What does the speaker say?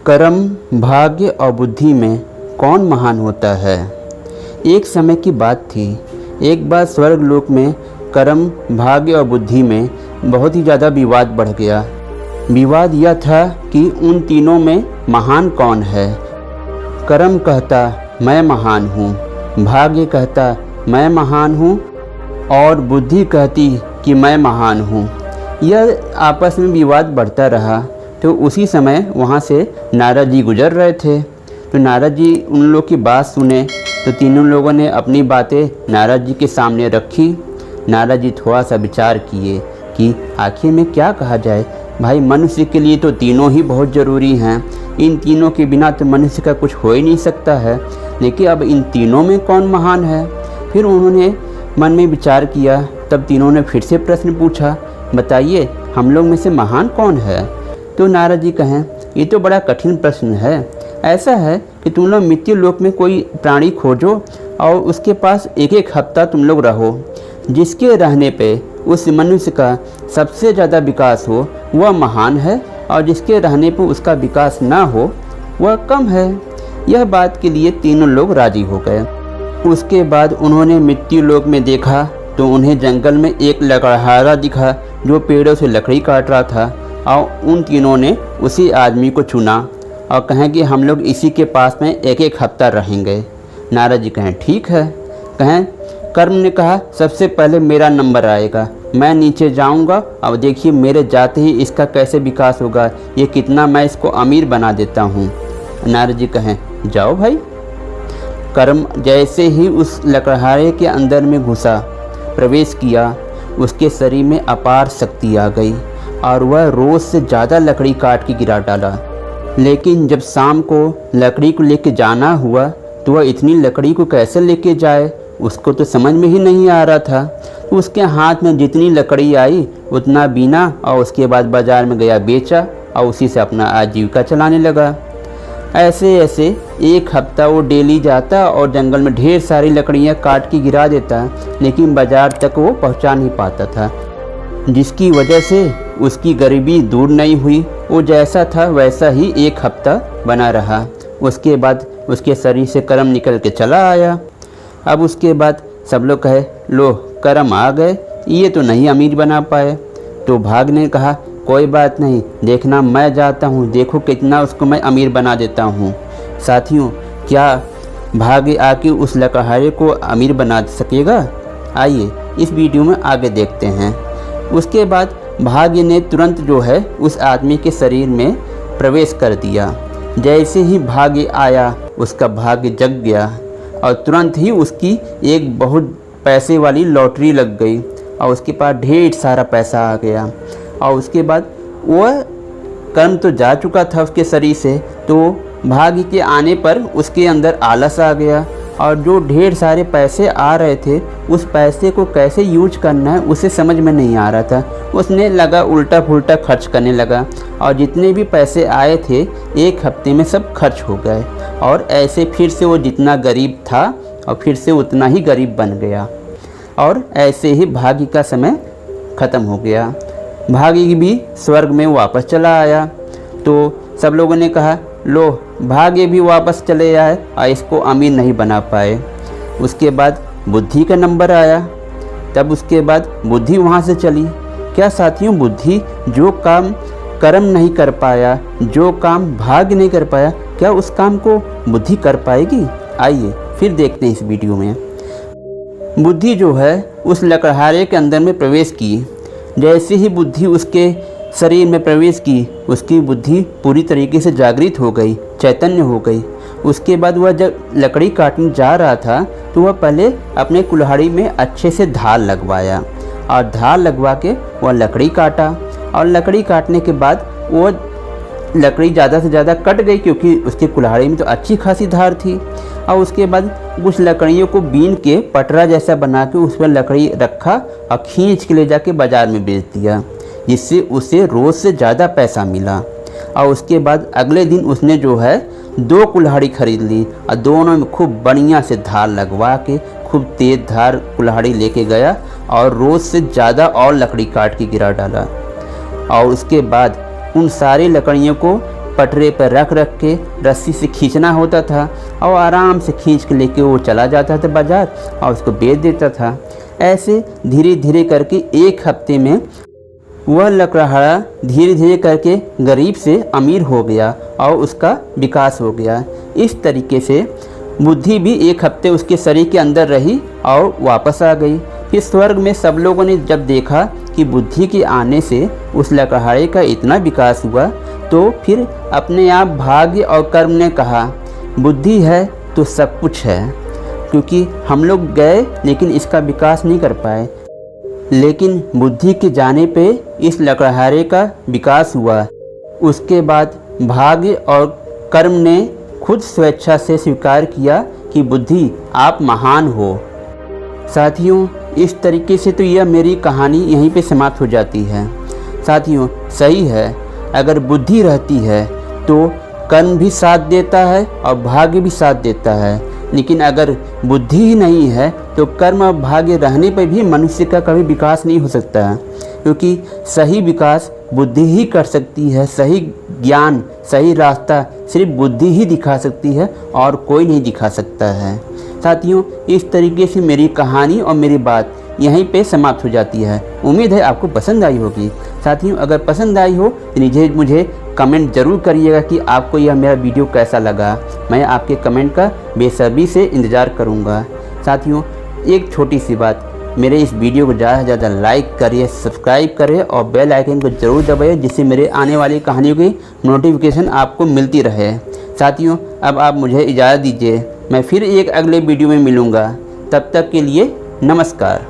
कर्म, भाग्य और बुद्धि में कौन महान होता है। एक समय की बात थी। एक बार स्वर्गलोक में कर्म, भाग्य और बुद्धि में बहुत ही ज़्यादा विवाद बढ़ गया। विवाद यह था कि उन तीनों में महान कौन है। कर्म कहता मैं महान हूँ, भाग्य कहता मैं महान हूँ और बुद्धि कहती कि मैं महान हूँ। यह आपस में विवाद बढ़ता रहा। तो उसी समय वहाँ से नारद जी गुजर रहे थे। तो नारद जी उन लोग की बात सुने तो तीनों लोगों ने अपनी बातें नारद जी के सामने रखी। नारद जी थोड़ा सा विचार किए कि आखिर में क्या कहा जाए। भाई, मनुष्य के लिए तो तीनों ही बहुत ज़रूरी हैं। इन तीनों के बिना तो मनुष्य का कुछ हो ही नहीं सकता है। लेकिन अब इन तीनों में कौन महान है। फिर उन्होंने मन में विचार किया। तब तीनों ने फिर से प्रश्न पूछा, बताइए हम लोग में से महान कौन है। तो नारद जी कहें, ये तो बड़ा कठिन प्रश्न है। ऐसा है कि तुम लोग मृत्यु लोक में कोई प्राणी खोजो और उसके पास एक एक हफ्ता तुम लोग रहो। जिसके रहने पे उस मनुष्य का सबसे ज़्यादा विकास हो वह महान है, और जिसके रहने पर उसका विकास ना हो वह कम है। यह बात के लिए तीनों लोग राजी हो गए। उसके बाद उन्होंने मृत्यु लोक में देखा तो उन्हें जंगल में एक लकड़हारा दिखा जो पेड़ों से लकड़ी काट रहा था, और उन तीनों ने उसी आदमी को चुना और कहें कि हम लोग इसी के पास में एक एक हफ्ता रहेंगे। नारद जी कहें ठीक है। कहें कर्म ने कहा सबसे पहले मेरा नंबर आएगा, मैं नीचे जाऊंगा और देखिए मेरे जाते ही इसका कैसे विकास होगा, ये कितना मैं इसको अमीर बना देता हूँ। नारद जी कहें जाओ भाई। कर्म जैसे ही उस लकड़हारे के अंदर में घुसा, प्रवेश किया, उसके शरीर में अपार शक्ति आ गई और वह रोज़ से ज़्यादा लकड़ी काट के गिरा डाला। लेकिन जब शाम को लकड़ी को लेके जाना हुआ तो वह इतनी लकड़ी को कैसे लेके जाए, उसको तो समझ में ही नहीं आ रहा था। तो उसके हाथ में जितनी लकड़ी आई उतना बीना और उसके बाद बाज़ार में गया, बेचा और उसी से अपना आजीविका चलाने लगा। ऐसे ऐसे एक हफ्ता वो डेली जाता और जंगल में ढेर सारी लकड़ियाँ काट के गिरा देता, लेकिन बाज़ार तक वो पहुँचा नहीं पाता था, जिसकी वजह से उसकी गरीबी दूर नहीं हुई। वो जैसा था वैसा ही एक हफ्ता बना रहा। उसके बाद उसके शरीर से कर्म निकल के चला आया। अब उसके बाद सब लोग कहे लो कर्म आ गए, ये तो नहीं अमीर बना पाए। तो भाग ने कहा कोई बात नहीं, देखना मैं जाता हूँ, देखो कितना उसको मैं अमीर बना देता हूँ। साथियों, क्या भाग्य आके उस लकड़हारे को अमीर बना सकेगा? आइए इस वीडियो में आगे देखते हैं। उसके बाद भाग्य ने तुरंत जो है उस आदमी के शरीर में प्रवेश कर दिया। जैसे ही भाग्य आया उसका भाग्य जग गया और तुरंत ही उसकी एक बहुत पैसे वाली लॉटरी लग गई और उसके पास ढेर सारा पैसा आ गया। और उसके बाद वह कर्म तो जा चुका था उसके शरीर से, तो भाग्य के आने पर उसके अंदर आलस आ गया और जो ढेर सारे पैसे आ रहे थे उस पैसे को कैसे यूज करना है उसे समझ में नहीं आ रहा था। उसने लगा उल्टा पुल्टा खर्च करने लगा और जितने भी पैसे आए थे एक हफ्ते में सब खर्च हो गए। और ऐसे फिर से वो जितना गरीब था और फिर से उतना ही गरीब बन गया। और ऐसे ही भाग्य का समय ख़त्म हो गया। भाग्य भी स्वर्ग में वापस चला आया। तो सब लोगों ने कहा लो भाग्य भी वापस चले आए और इसको अमीर नहीं बना पाए। उसके बाद बुद्धि का नंबर आया। तब उसके बाद बुद्धि वहाँ से चली। क्या साथियों, बुद्धि जो काम कर्म नहीं कर पाया, जो काम भाग्य नहीं कर पाया, क्या उस काम को बुद्धि कर पाएगी? आइए फिर देखते हैं इस वीडियो में। बुद्धि जो है उस लकड़हारे के अंदर में प्रवेश की। जैसे ही बुद्धि उसके शरीर में प्रवेश की, उसकी बुद्धि पूरी तरीके से जागृत हो गई, चैतन्य हो गई। उसके बाद वह जब लकड़ी काटने जा रहा था तो वह पहले अपने कुल्हाड़ी में अच्छे से धार लगवाया और धार लगवा के वह लकड़ी काटा। और लकड़ी काटने के बाद वो लकड़ी ज़्यादा से ज़्यादा कट गई क्योंकि उसकी कुल्हाड़ी में तो अच्छी खासी धार थी। और उसके बाद कुछ लकड़ियों को बीन के पटरा जैसा बना के उस पर लकड़ी रखा और खींच के ले जाके बाज़ार में बेच दिया, जिससे उसे रोज़ से ज़्यादा पैसा मिला। और उसके बाद अगले दिन उसने जो है 2 कुल्हाड़ी खरीद ली और दोनों में खूब बढ़िया से धार लगवा के खूब तेज़ धार कुल्हाड़ी लेके गया और रोज़ से ज़्यादा और लकड़ी काट के गिरा डाला। और उसके बाद उन सारी लकड़ियों को पटरे पर रख रख के रस्सी से खींचना होता था और आराम से खींच के लेके वो चला जाता था बाज़ार और उसको बेच देता था। ऐसे धीरे धीरे करके एक हफ्ते में वह लकड़हारा धीरे धीरे करके गरीब से अमीर हो गया और उसका विकास हो गया। इस तरीके से बुद्धि भी एक हफ्ते उसके शरीर के अंदर रही और वापस आ गई। फिर स्वर्ग में सब लोगों ने जब देखा कि बुद्धि के आने से उस लकड़हारे का इतना विकास हुआ, तो फिर अपने आप भाग्य और कर्म ने कहा बुद्धि है तो सब कुछ है, क्योंकि हम लोग गए लेकिन इसका विकास नहीं कर पाए। लेकिन बुद्धि के जाने पे इस लकड़हारे का विकास हुआ। उसके बाद भाग्य और कर्म ने खुद स्वेच्छा से स्वीकार किया कि बुद्धि आप महान हो। साथियों, इस तरीके से तो यह मेरी कहानी यहीं पे समाप्त हो जाती है। साथियों, सही है, अगर बुद्धि रहती है तो कर्म भी साथ देता है और भाग्य भी साथ देता है। लेकिन अगर बुद्धि ही नहीं है तो कर्म और भाग्य रहने पर भी मनुष्य का कभी विकास नहीं हो सकता है, क्योंकि सही विकास बुद्धि ही कर सकती है। सही ज्ञान, सही रास्ता सिर्फ बुद्धि ही दिखा सकती है और कोई नहीं दिखा सकता है। साथियों, इस तरीके से मेरी कहानी और मेरी बात यहीं पे समाप्त हो जाती है। उम्मीद है आपको पसंद आई होगी। साथियों, अगर पसंद आई हो तो मुझे कमेंट ज़रूर करिएगा कि आपको यह मेरा वीडियो कैसा लगा। मैं आपके कमेंट का बेसब्री से इंतज़ार करूँगा। साथियों, एक छोटी सी बात, मेरे इस वीडियो को ज़्यादा से ज़्यादा लाइक करिए, सब्सक्राइब करिए और बेल आइकन को ज़रूर दबाइए, जिससे मेरे आने वाली कहानियों की नोटिफिकेशन आपको मिलती रहे। साथियों, अब आप मुझे इजाज़त दीजिए, मैं फिर एक अगले वीडियो में मिलूँगा। तब तक के लिए नमस्कार।